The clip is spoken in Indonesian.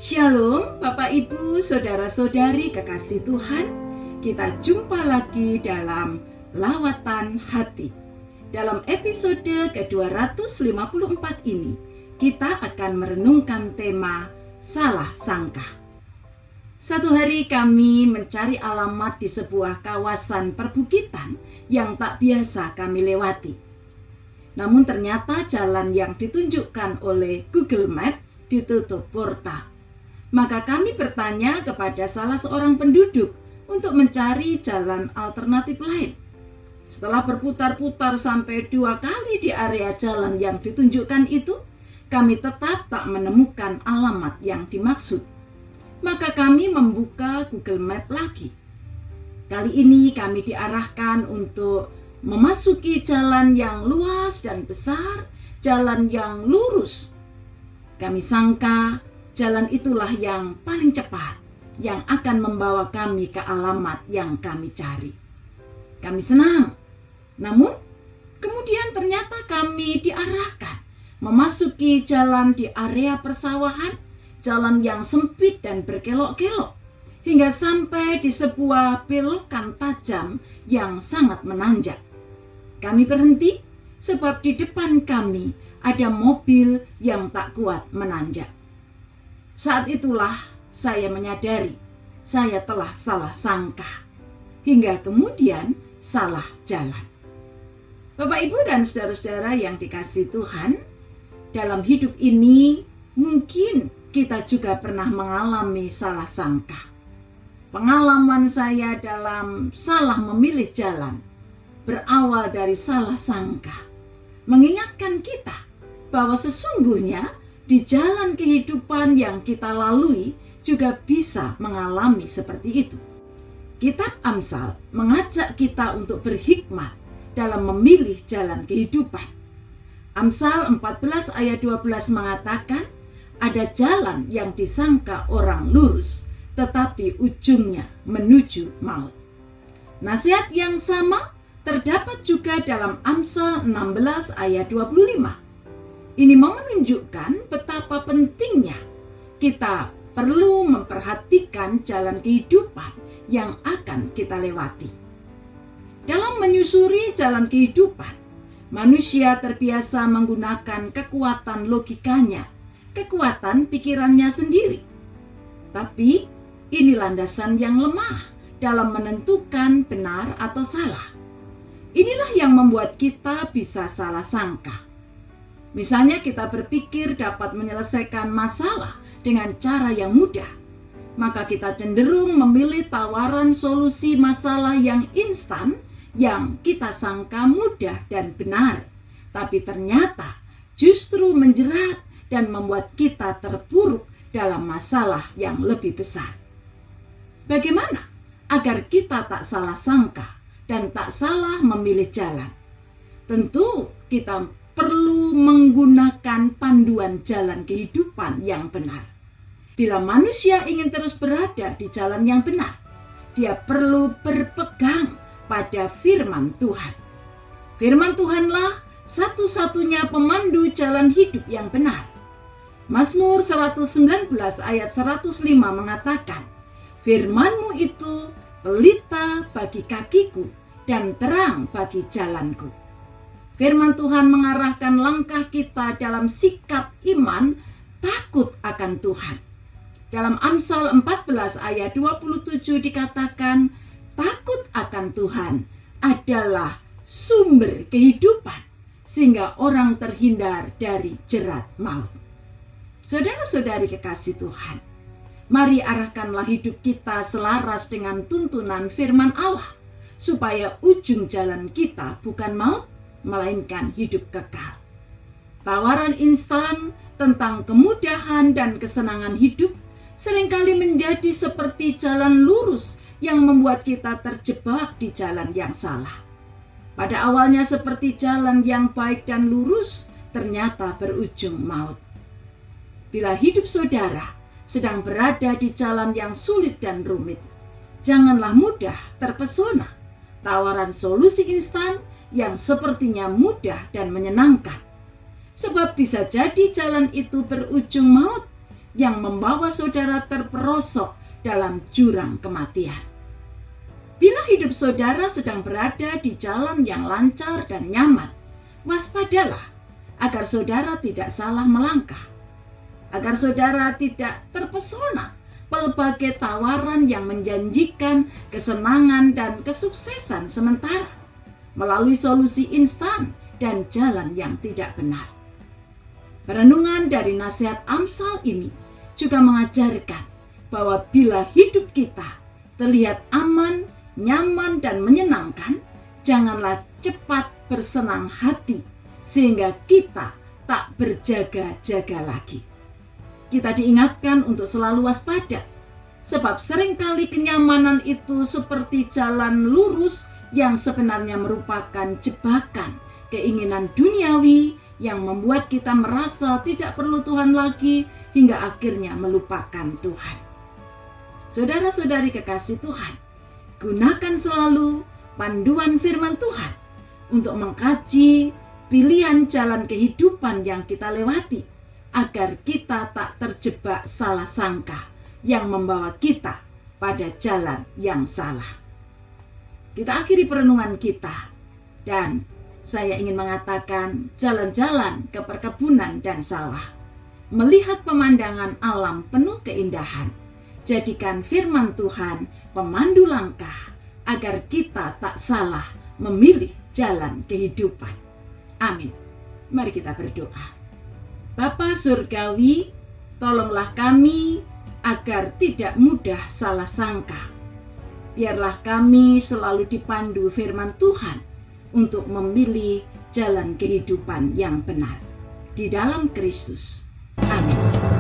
Shalom Bapak Ibu, Saudara-saudari kekasih Tuhan. Kita jumpa lagi dalam Lawatan Hati. Dalam episode ke-254 ini, kita akan merenungkan tema Salah Sangka. Satu hari kami mencari alamat di sebuah kawasan perbukitan yang tak biasa kami lewati. Namun ternyata jalan yang ditunjukkan oleh Google Map ditutup portal. Maka kami bertanya kepada salah seorang penduduk untuk mencari jalan alternatif lain. Setelah berputar-putar sampai 2 kali di area jalan yang ditunjukkan itu, kami tetap tak menemukan alamat yang dimaksud. Maka kami membuka Google Map lagi. Kali ini kami diarahkan untuk memasuki jalan yang luas dan besar, jalan yang lurus. Kami sangka jalan itulah yang paling cepat, yang akan membawa kami ke alamat yang kami cari. Kami senang, namun kemudian ternyata kami diarahkan memasuki jalan di area persawahan, jalan yang sempit dan berkelok-kelok, hingga sampai di sebuah belokan tajam yang sangat menanjak. Kami berhenti sebab di depan kami ada mobil yang tak kuat menanjak. Saat itulah saya menyadari saya telah salah sangka, hingga kemudian salah jalan. Bapak, Ibu, dan saudara-saudara yang dikasihi Tuhan, dalam hidup ini mungkin kita juga pernah mengalami salah sangka. Pengalaman saya dalam salah memilih jalan berawal dari salah sangka, mengingatkan kita bahwa sesungguhnya di jalan kehidupan yang kita lalui juga bisa mengalami seperti itu. Kitab Amsal mengajak kita untuk berhikmat dalam memilih jalan kehidupan. Amsal 14 ayat 12 mengatakan, ada jalan yang disangka orang lurus, tetapi ujungnya menuju maut. Nasihat yang sama terdapat juga dalam Amsal 16 ayat 25. Ini menunjukkan betapa pentingnya kita perlu memperhatikan jalan kehidupan yang akan kita lewati. Dalam menyusuri jalan kehidupan, manusia terbiasa menggunakan kekuatan logikanya, kekuatan pikirannya sendiri. Tapi ini landasan yang lemah dalam menentukan benar atau salah. Inilah yang membuat kita bisa salah sangka. Misalnya kita berpikir dapat menyelesaikan masalah dengan cara yang mudah, maka kita cenderung memilih tawaran solusi masalah yang instan yang kita sangka mudah dan benar, tapi ternyata justru menjerat dan membuat kita terpuruk dalam masalah yang lebih besar. Bagaimana agar kita tak salah sangka dan tak salah memilih jalan? Tentu kita perlu menggunakan panduan jalan kehidupan yang benar. Bila manusia ingin terus berada di jalan yang benar, dia perlu berpegang pada firman Tuhan. Firman Tuhanlah satu-satunya pemandu jalan hidup yang benar. Mazmur 119 ayat 105 mengatakan, firman-Mu itu pelita bagi kakiku dan terang bagi jalanku. Firman Tuhan mengarahkan langkah kita dalam sikap iman takut akan Tuhan. Dalam Amsal 14 ayat 27 dikatakan, takut akan Tuhan adalah sumber kehidupan, sehingga orang terhindar dari jerat maut. Saudara-saudari kekasih Tuhan, mari arahkanlah hidup kita selaras dengan tuntunan firman Allah, supaya ujung jalan kita bukan maut, melainkan hidup kekal. Tawaran instan tentang kemudahan dan kesenangan hidup seringkali menjadi seperti jalan lurus yang membuat kita terjebak di jalan yang salah. Pada awalnya seperti jalan yang baik dan lurus, ternyata berujung maut. Bila hidup saudara sedang berada di jalan yang sulit dan rumit, janganlah mudah terpesona tawaran solusi instan yang sepertinya mudah dan menyenangkan. Sebab bisa jadi jalan itu berujung maut yang membawa saudara terperosok dalam jurang kematian. Bila hidup saudara sedang berada di jalan yang lancar dan nyaman, waspadalah agar saudara tidak salah melangkah, agar saudara tidak terpesona pelbagai tawaran yang menjanjikan kesenangan dan kesuksesan sementara melalui solusi instan dan jalan yang tidak benar. Perenungan dari nasihat Amsal ini juga mengajarkan bahwa bila hidup kita terlihat aman, nyaman, dan menyenangkan, janganlah cepat bersenang hati sehingga kita tak berjaga-jaga lagi. Kita diingatkan untuk selalu waspada, sebab seringkali kenyamanan itu seperti jalan lurus yang sebenarnya merupakan jebakan keinginan duniawi yang membuat kita merasa tidak perlu Tuhan lagi hingga akhirnya melupakan Tuhan. Saudara-saudari kekasih Tuhan, gunakan selalu panduan firman Tuhan untuk mengkaji pilihan jalan kehidupan yang kita lewati, agar kita tak terjebak salah sangka yang membawa kita pada jalan yang salah. Kita akhiri perenungan kita, dan saya ingin mengatakan jalan-jalan ke perkebunan dan sawah, melihat pemandangan alam penuh keindahan. Jadikan firman Tuhan pemandu langkah agar kita tak salah memilih jalan kehidupan. Amin. Mari kita berdoa. Bapa Surgawi, tolonglah kami agar tidak mudah salah sangka. Biarlah kami selalu dipandu firman Tuhan untuk memilih jalan kehidupan yang benar. Di dalam Kristus. Amin.